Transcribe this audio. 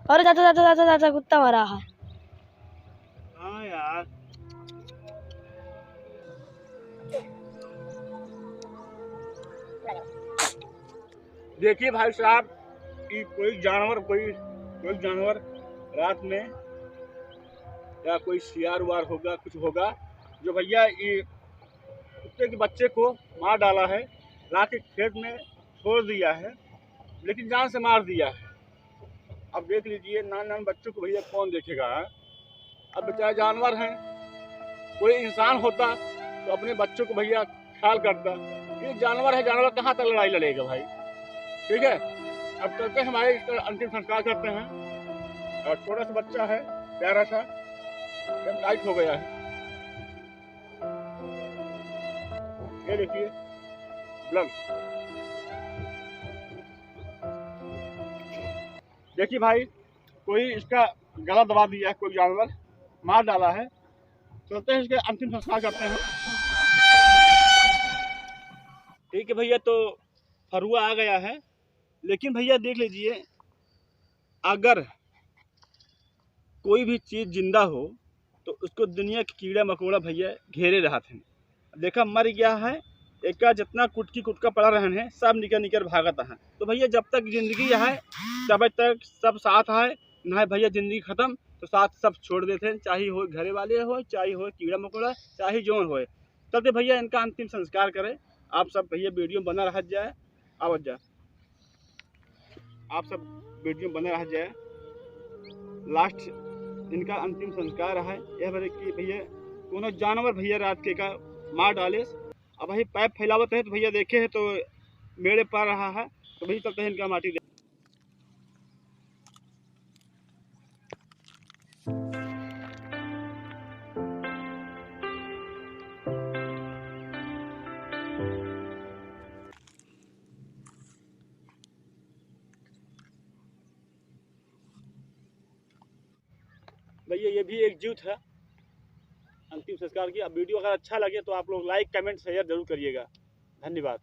और जाता जाता जाता जाता कुत्ता मरा है। हाँ यार, देखिए भाई साहब कि कोई जानवर रात में या कोई शियार वार होगा, कुछ होगा, जो भैया ये कुत्ते के बच्चे को मार डाला है, ला के खेत में छोड़ दिया है, लेकिन जान से मार दिया है। अब देख लीजिए, नान बच्चों को भैया कौन देखेगा है? अब बेचारे जानवर हैं, कोई इंसान होता तो अपने बच्चों को भैया ख्याल करता। ये जानवर है, जानवर कहाँ तक लड़ाई लड़ेगा भाई? ठीक है, अब चलते हमारे इसका अंतिम संस्कार करते हैं। और छोटा सा बच्चा है, प्यारा सा, एकदम टाइट हो गया है, ये देखिए ब्लड। देखिए भाई, कोई इसका गला दबा दिया है, कोई जानवर मार डाला है। चलते हैं इसके अंतिम संस्कार करते हैं। ठीक है भैया, तो फरुआ आ गया है, लेकिन भैया देख लीजिए, अगर कोई भी चीज़ जिंदा हो तो उसको दुनिया के कीड़ा मकोड़ा भैया घेरे रहते हैं। देखा मर गया है, एक जितना कुटकी कुटका पड़ा रहन है, सब निकल निकल भागत है। तो भैया जब तक जिंदगी है तब तक सब साथ है, ना भैया जिंदगी खत्म तो साथ सब छोड़ देते हैं, चाहे हो घरे वाले हो, चाहे हो कीड़ा मकोड़ा, चाहे जोन हो। चलते भैया इनका अंतिम संस्कार करें। आप सब भैया वीडियो बना रह जाए, आवत जाए, आप सब वीडियो बना रह जाए। लास्ट इनका अंतिम संस्कार है यह बारे कि भैया कोनो जानवर भैया रात के का मार डाले। अब भाई पैप फैलावत है तो भैया देखे है तो मेरे पा रहा है, तो भैया चलते हैं इनका माटी दे। भैया ये भी एक जीव था, अंतिम संस्कार की। अब वीडियो अगर अच्छा लगे तो आप लोग लाइक कमेंट शेयर जरूर करिएगा। धन्यवाद।